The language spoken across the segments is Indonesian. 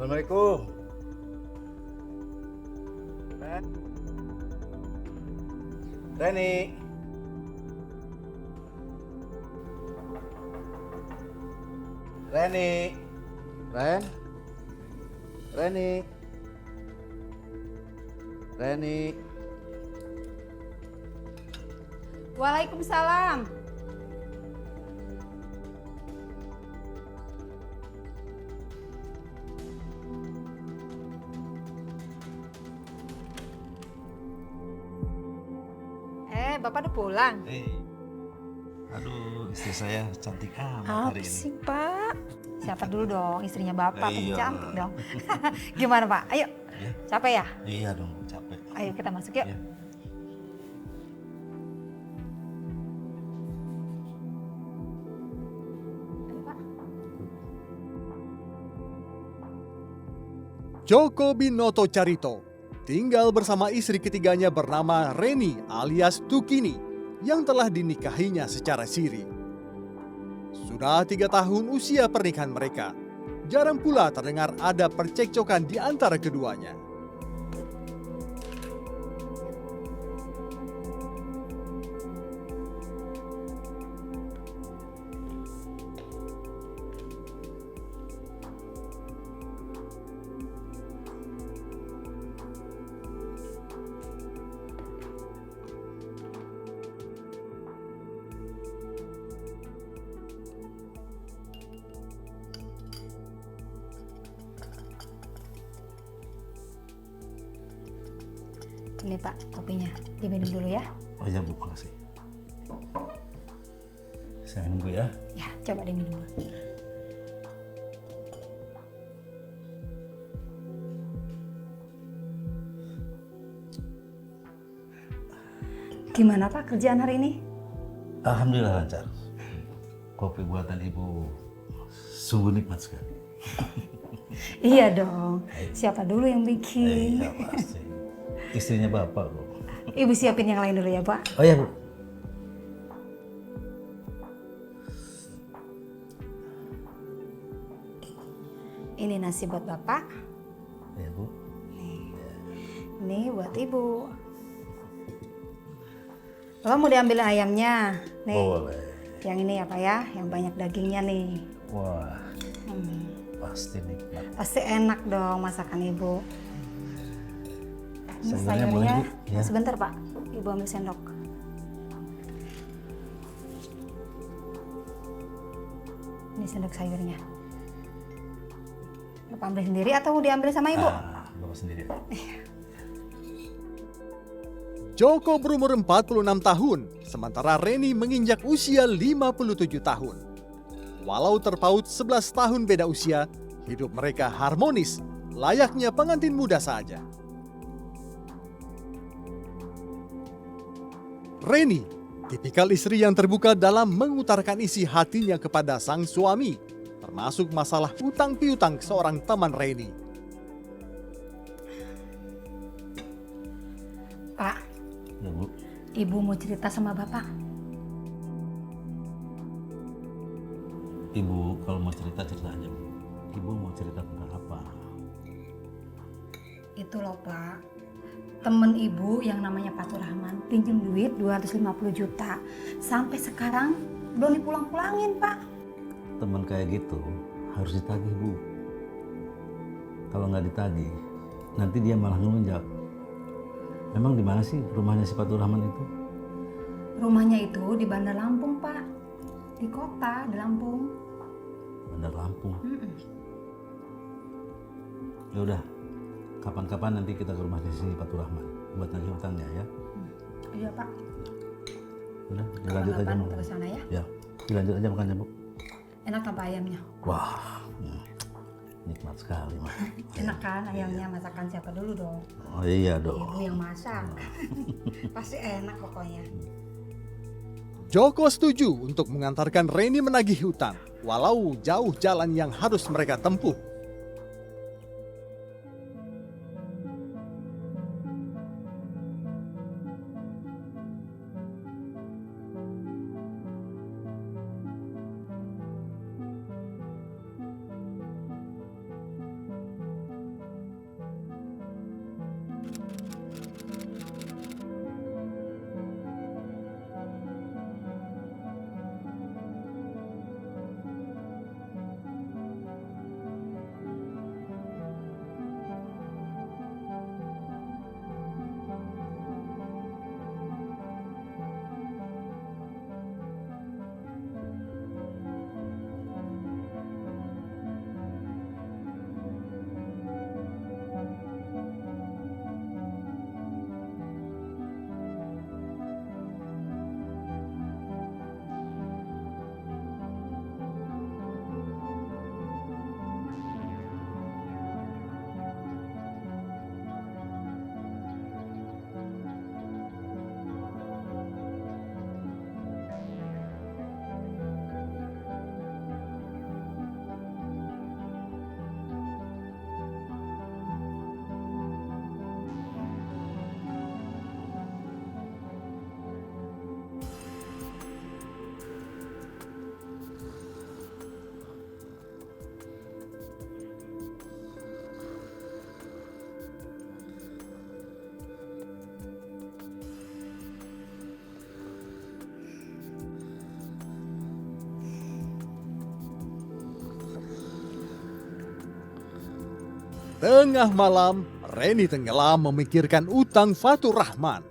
Assalamualaikum. Reni. Reni. Ren. Reni. Reni. Waalaikumsalam. Bapak udah pulang? Aduh, istri saya cantik amat hari Apa ini. sih, Pak? Siapa dulu dong, istrinya Bapak, Iya. cantik dong. Gimana, Pak? Ayo, Ya. capek ya? Iya dong, capek. Ayo kita masuk yuk. Iya. Ayo, Pak. Joko Binoto Carito tinggal bersama istri ketiganya bernama Reni alias Tukini yang telah dinikahinya secara siri. Sudah 3 tahun usia pernikahan mereka. Jarang pula terdengar ada percekcokan di antara keduanya. Ini Pak, kopinya. Diminum dulu ya. Oh iya Bu, makasih. Saya minum dulu ya. Ya, coba diminum dulu. Gimana Pak kerjaan hari ini? Alhamdulillah lancar. Kopi buatan Ibu sungguh nikmat sekali. Iya dong. Siapa dulu yang bikin? Iya pasti. Istrinya Bapak Bu. Ibu siapin yang lain dulu ya Pak. Oh iya Bu. Ini nasi buat Bapak. Iya Bu. Ini buat Ibu. Bapak mau diambil ayamnya. Nih. Boleh. Yang ini ya Pak ya, yang banyak dagingnya nih. Wah, pasti nikmat. Pasti enak dong masakan Ibu. Ini Sayurnya boleh, Bu? Ya. Sebentar Pak, Ibu ambil sendok. Ini sendok sayurnya. Bapak ambil sendiri atau diambil sama Ibu? Bapak sendiri. Joko berumur 46 tahun, sementara Reni menginjak usia 57 tahun. Walau terpaut 11 tahun beda usia, hidup mereka harmonis, layaknya pengantin muda saja. Reni, tipikal istri yang terbuka dalam mengutarakan isi hatinya kepada sang suami, termasuk masalah utang piutang seorang teman Reni. Pak, Ya Bu. Ibu mau cerita sama Bapak. Ibu kalau mau cerita aja Bu. Ibu mau cerita tentang apa? Itu loh Pak, temen Ibu yang namanya Pak Rahman pinjem duit 250 juta. Sampai sekarang belum dipulang-pulangin Pak. Teman kayak gitu harus ditagih Bu. Kalau nggak ditagih, nanti dia malah ngelunjak. Memang di mana sih rumahnya si Fatur Rahman itu? Rumahnya itu di Bandar Lampung Pak. Di kota, di Lampung. Bandar Lampung. Ya udah, kapan-kapan nanti kita ke rumah si Fatur Rahman buat nagih utangnya ya. Iya Pak. Udah, dilanjut aja Kapan-kapan makan. kita ke sana ya. Ya, dilanjut aja makannya Bu. Enak apa ayamnya? Wah, nikmat sekali mah. Enak kan ayamnya, masakan siapa dulu dong? Oh iya dong. Ibu yang masak. Pasti enak pokoknya. Joko setuju untuk mengantarkan Reni menagih hutang, walau jauh jalan yang harus mereka tempuh. Tengah malam, Reni tenggelam memikirkan utang Fatur Rahman.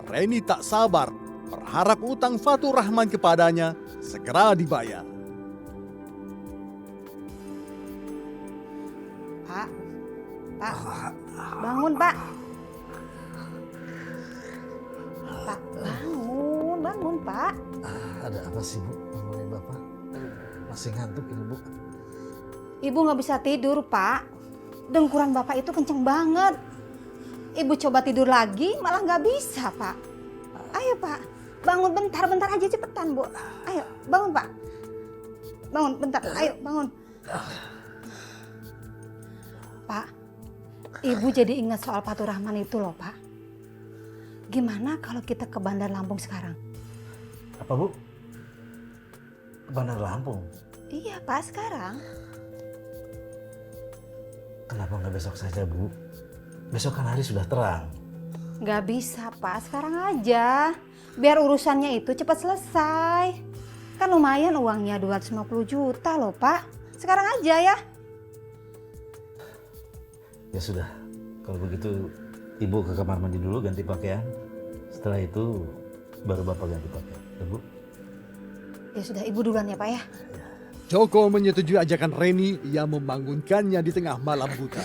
Reni tak sabar, berharap utang Fatur Rahman kepadanya segera dibayar. Pak, bangun Pak. Pak, bangun Pak. Ada apa sih Bu? Bangunin Bapak. Masih ngantuk ini Bu. Ibu nggak bisa tidur Pak. Dengkuran Bapak itu kenceng banget. Ibu coba tidur lagi malah nggak bisa Pak. Ayo Pak, bangun bentar aja cepetan Bu. Ayo bangun Pak. Bangun bentar, ayo bangun. Pak, Ibu jadi ingat soal Fatur Rahman itu loh Pak. Gimana kalau kita ke Bandar Lampung sekarang? Apa Bu? Ke Bandar Lampung? Iya Pak, sekarang. Kenapa nggak besok saja Bu? Besok kan hari sudah terang. Nggak bisa Pak, sekarang aja. Biar urusannya itu cepat selesai. Kan lumayan uangnya 250 juta loh Pak. Sekarang aja ya. Ya sudah, kalau begitu Ibu ke kamar mandi dulu ganti pakaian. Setelah itu baru Bapak ganti pakaian. Ya Bu? Ya sudah, Ibu duluan ya Pak ya. Joko menyetujui ajakan Reni yang membangunkannya di tengah malam buta.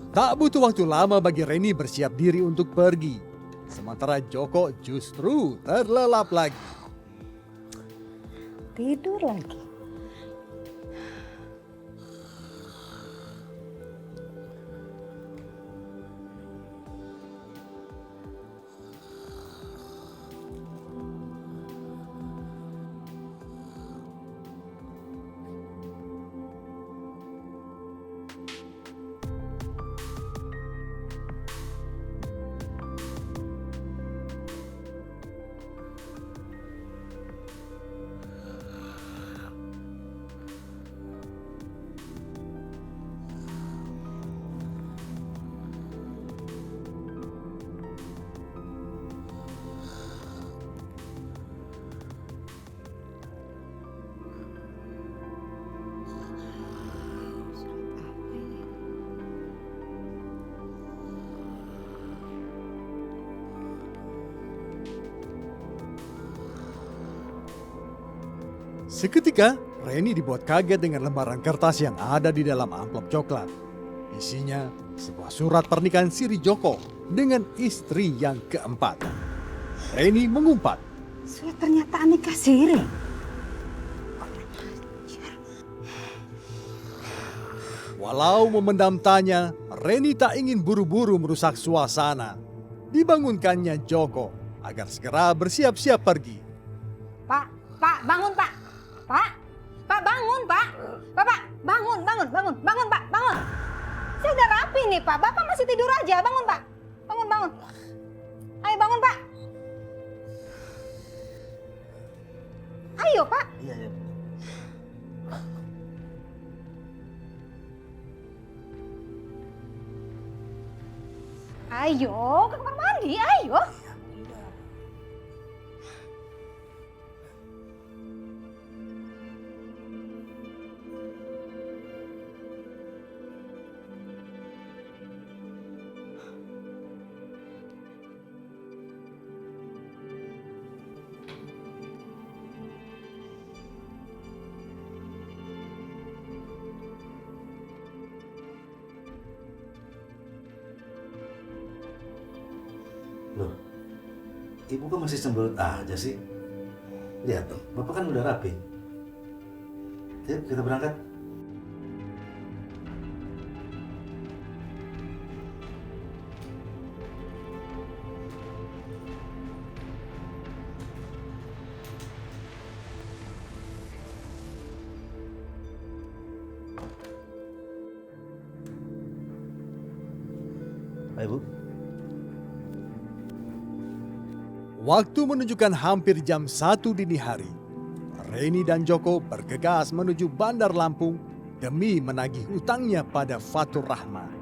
Tak butuh waktu lama bagi Reni bersiap diri untuk pergi. Sementara Joko justru terlelap lagi. Tidur lagi. Seketika, Reni dibuat kaget dengan lembaran kertas yang ada di dalam amplop coklat. Isinya sebuah surat pernikahan siri Joko dengan istri yang keempat. Reni mengumpat. Surat pernyataan nikah siri. Walau memendam tanya, Reni tak ingin buru-buru merusak suasana. Dibangunkannya Joko agar segera bersiap-siap pergi. Pak, bangun Pak. Pak bangun Pak. Bapak bangun Pak, bangun. Saya udah rapi nih Pak, Bapak masih tidur aja, bangun Pak. Bangun. Ayo bangun Pak. Ayo Pak. Iya. Ayo ke kamar mandi, ayo. Loh, Ibu kok masih cemberut aja sih? Lihat dong, Bapak kan udah rapi. Yuk kita berangkat. Ayo Bu. Waktu menunjukkan hampir jam 1 dini hari. Reni dan Joko bergegas menuju Bandar Lampung demi menagih utangnya pada Fatur Rahma.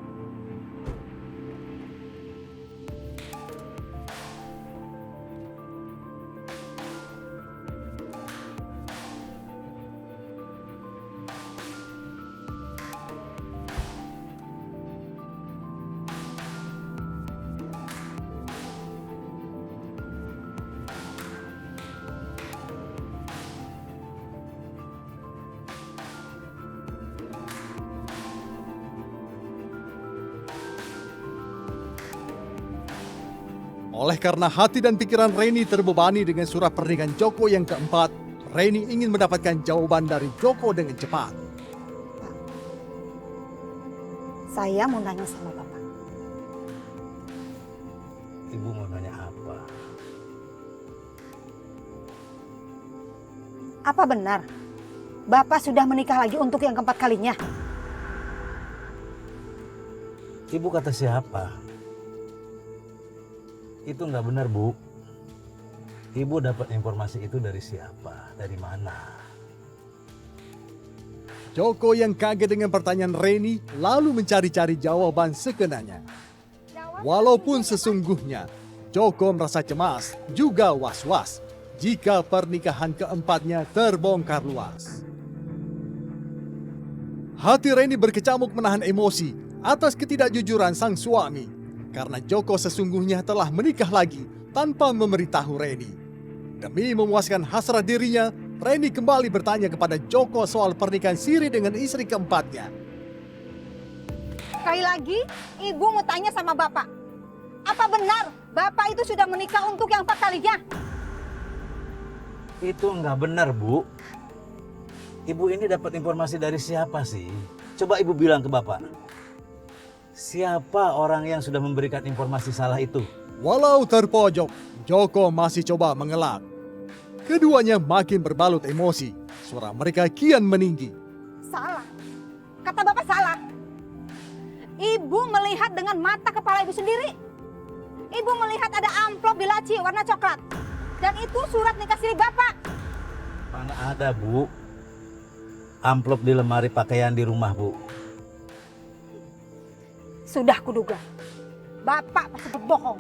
Oleh karena hati dan pikiran Reni terbebani dengan surat pernikahan Joko yang keempat, Reni ingin mendapatkan jawaban dari Joko dengan cepat. Saya mau nanya sama Bapak. Ibu mau nanya apa? Apa benar Bapak sudah menikah lagi untuk yang keempat kalinya? Ibu kata siapa? Itu nggak benar, Bu. Ibu dapat informasi itu dari siapa? Dari mana? Joko yang kaget dengan pertanyaan Reni lalu mencari-cari jawaban sekenanya. Walaupun sesungguhnya Joko merasa cemas juga was-was jika pernikahan keempatnya terbongkar luas. Hati Reni berkecamuk menahan emosi atas ketidakjujuran sang suami. Karena Joko sesungguhnya telah menikah lagi tanpa memberitahu Reni. Demi memuaskan hasrat dirinya, Reni kembali bertanya kepada Joko soal pernikahan siri dengan istri keempatnya. Sekali lagi, Ibu mau tanya sama Bapak. Apa benar Bapak itu sudah menikah untuk yang empat kalinya? Itu nggak benar, Bu. Ibu ini dapat informasi dari siapa sih? Coba Ibu bilang ke Bapak. Siapa orang yang sudah memberikan informasi salah itu? Walau terpojok, Joko masih coba mengelak. Keduanya makin berbalut emosi. Suara mereka kian meninggi. Salah. Kata Bapak salah. Ibu melihat dengan mata kepala Ibu sendiri. Ibu melihat ada amplop di laci warna coklat. Dan itu surat nikah siri Bapak. Mana ada, Bu. Amplop di lemari pakaian di rumah, Bu. Sudah kuduga. Bapak pasti berbohong.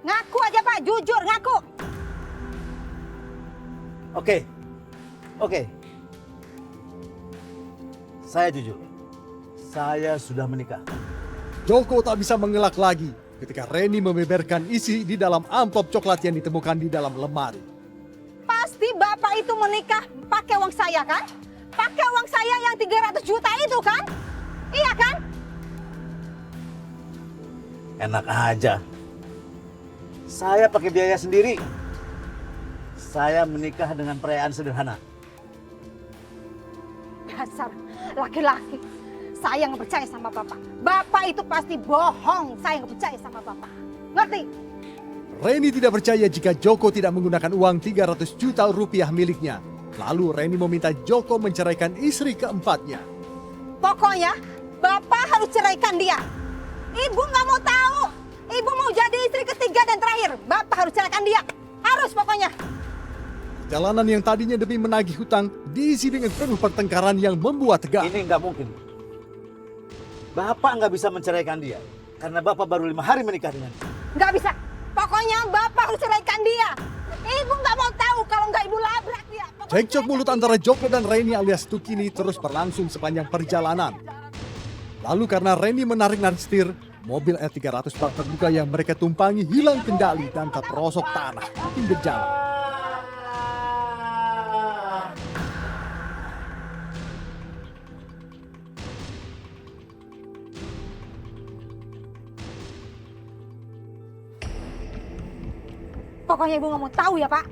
Ngaku aja Pak, jujur ngaku. Oke. Saya jujur. Saya sudah menikah. Joko tak bisa mengelak lagi ketika Reni membeberkan isi di dalam amplop coklat yang ditemukan di dalam lemari. Pasti Bapak itu menikah pakai uang saya kan? Pakai uang saya yang 300 juta itu kan? Iya kan? Enak aja. Saya pakai biaya sendiri. Saya menikah dengan perayaan sederhana. Dasar laki-laki. Saya nggak percaya sama Bapak. Bapak itu pasti bohong. Saya nggak percaya sama Bapak. Ngerti? Reni tidak percaya jika Joko tidak menggunakan uang 300 juta rupiah miliknya. Lalu Reni meminta Joko menceraikan istri keempatnya. Pokoknya Bapak harus ceraikan dia. Ibu nggak mau tahu. Ibu mau jadi istri ketiga dan terakhir. Bapak harus ceraikan dia. Harus pokoknya. Perjalanan yang tadinya demi menagih hutang diisi dengan penuh pertengkaran yang membuat tegang. Ini nggak mungkin. Bapak nggak bisa menceraikan dia. Karena Bapak baru 5 hari menikah dengan dia. Nggak bisa. Pokoknya Bapak harus ceraikan dia. Ibu nggak mau tahu kalau nggak Ibu labrak dia. Pokoknya Cekcok mulut antara Joko dan Reni alias Tukini terus berlangsung sepanjang perjalanan. Lalu karena Reni menarik-narik setir, mobil R300 bak terbuka yang mereka tumpangi hilang kendali dan terperosok tanah di pinggir jalan. Pokoknya Ibu nggak mau tahu ya Pak.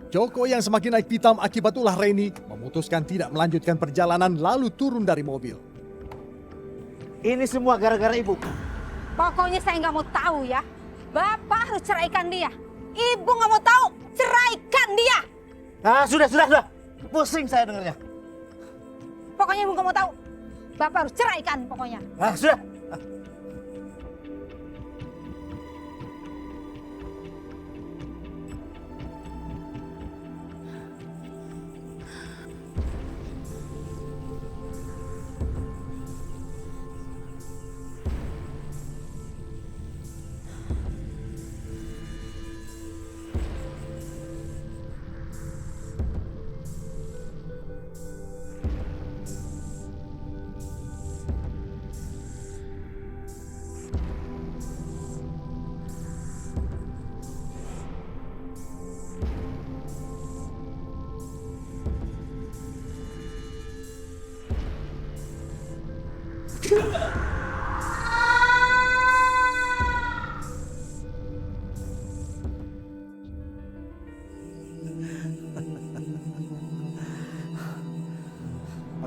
Joko yang semakin naik pitam akibat ulah Reni memutuskan tidak melanjutkan perjalanan lalu turun dari mobil. Ini semua gara-gara Ibu. Pokoknya saya nggak mau tahu ya. Bapak harus ceraikan dia. Ibu nggak mau tahu, ceraikan dia. Sudah. Pusing saya dengarnya. Pokoknya ibu nggak mau tahu. Bapak harus ceraikan pokoknya. Ah, sudah.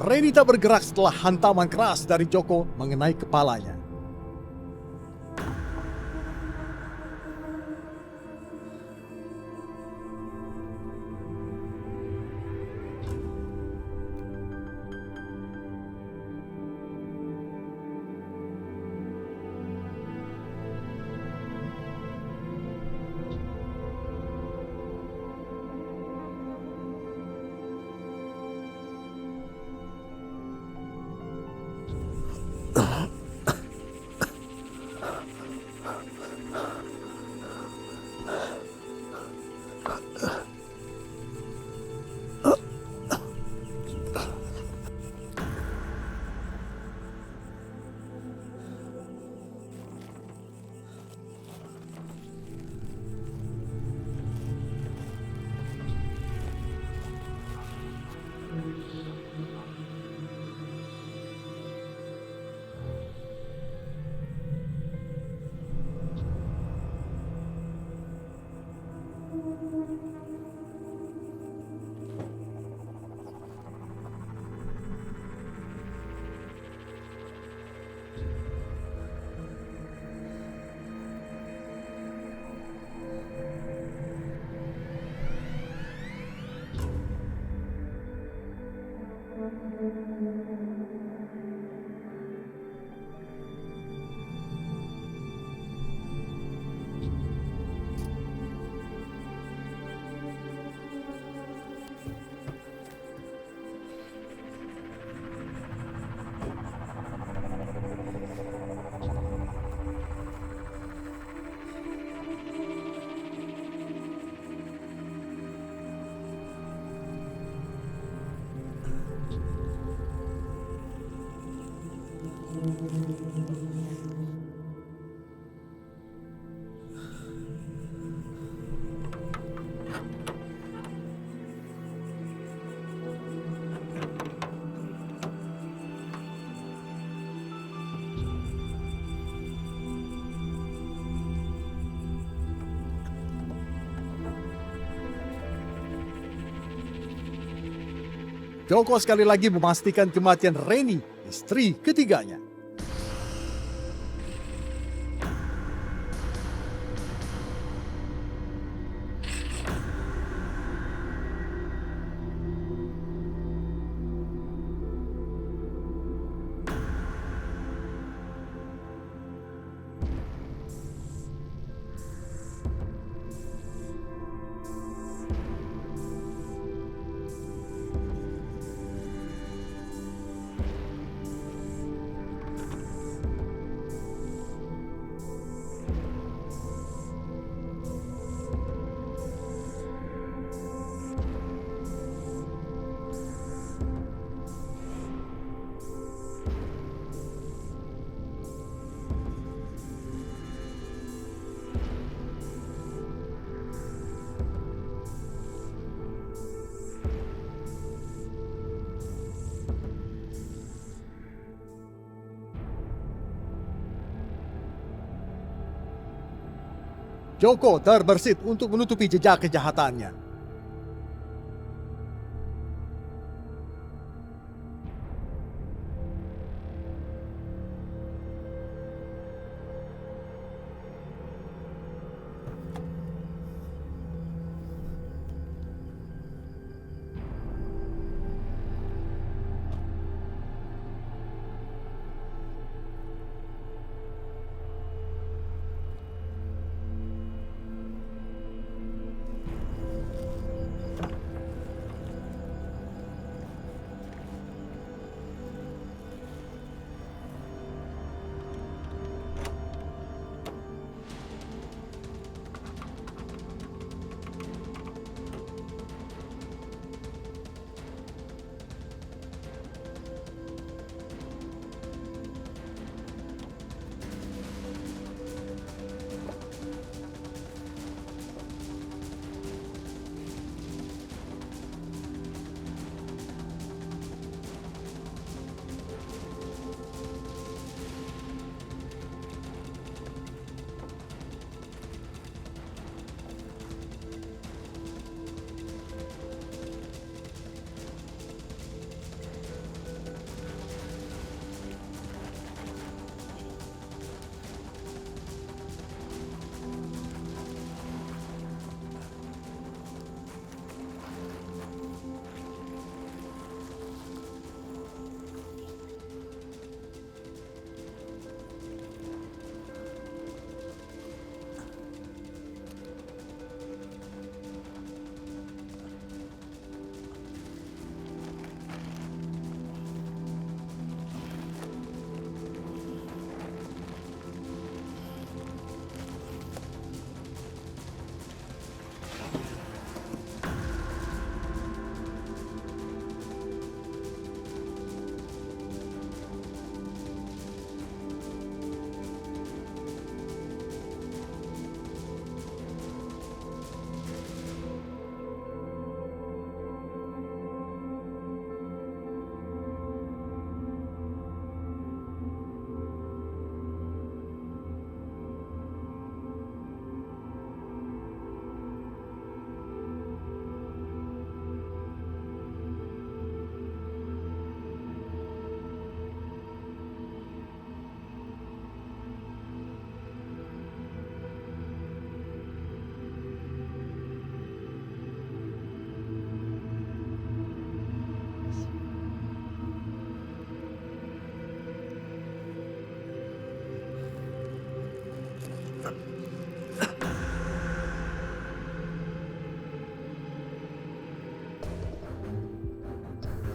Reni tak bergerak setelah hantaman keras dari Joko mengenai kepalanya. Joko sekali lagi memastikan kematian Reni, istri ketiganya. Joko terbersit untuk menutupi jejak kejahatannya.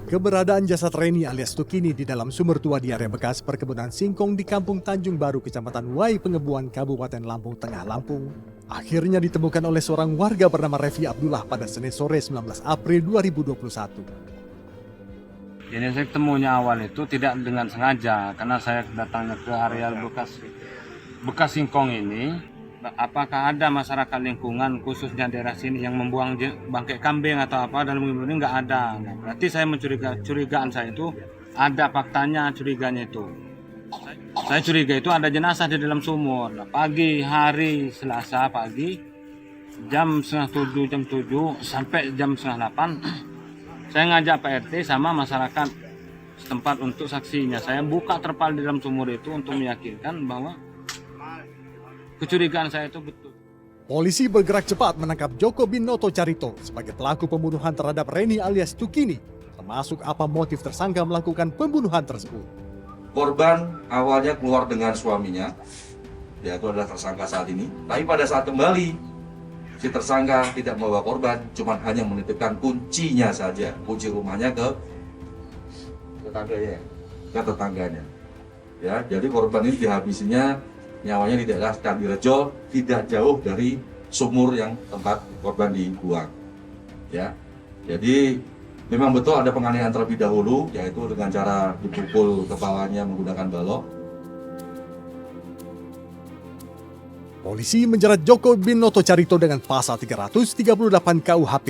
Keberadaan jasad Reni alias Tukini di dalam sumur tua di area bekas perkebunan singkong di Kampung Tanjung Baru, Kecamatan Wai Pengebuan, Kabupaten Lampung Tengah, Lampung, akhirnya ditemukan oleh seorang warga bernama Revi Abdullah pada Senin sore 19 April 2021. Jadi saya ketemunya awal itu tidak dengan sengaja, karena saya datangnya ke area bekas singkong ini. Apakah ada masyarakat lingkungan khususnya daerah sini yang membuang bangkai kambing atau apa dalam sumur ini? Nggak ada. Nah, berarti saya curigaan saya itu ada faktanya, curiganya itu. Saya curiga itu ada jenazah di dalam sumur. Nah, pagi hari Selasa pagi jam 6:30 jam 7 sampai jam 7:30 saya ngajak Pak RT sama masyarakat setempat untuk saksinya. Saya buka terpal di dalam sumur itu untuk meyakinkan bahwa kecurigaan saya itu betul. Polisi bergerak cepat menangkap Joko Binoto Carito sebagai pelaku pembunuhan terhadap Reni alias Tukini, termasuk apa motif tersangka melakukan pembunuhan tersebut. Korban awalnya keluar dengan suaminya, yaitu adalah tersangka saat ini. Tapi pada saat kembali, si tersangka tidak membawa korban, cuma hanya menitipkan kuncinya saja, kunci rumahnya ke tetangganya. Ya, jadi korban ini dihabisinya nyawanya di daerah Kandirejo, tidak jauh dari sumur yang tempat korban dibuang. Ya, jadi memang betul ada penganiayaan terlebih dahulu, yaitu dengan cara dipukul kepalanya menggunakan balok. Polisi menjerat Joko Binoto Carito dengan pasal 338 KUHP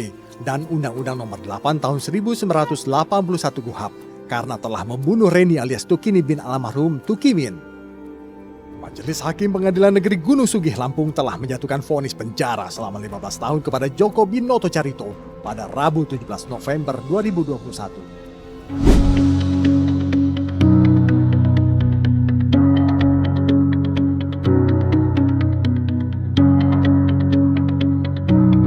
dan Undang-Undang Nomor 8 Tahun 1981 KUHP karena telah membunuh Reni alias Tukini bin almarhum Tukimin. Majelis Hakim Pengadilan Negeri Gunung Sugih, Lampung telah menjatuhkan vonis penjara selama 15 tahun kepada Joko Binoto Carito pada Rabu 17 November 2021.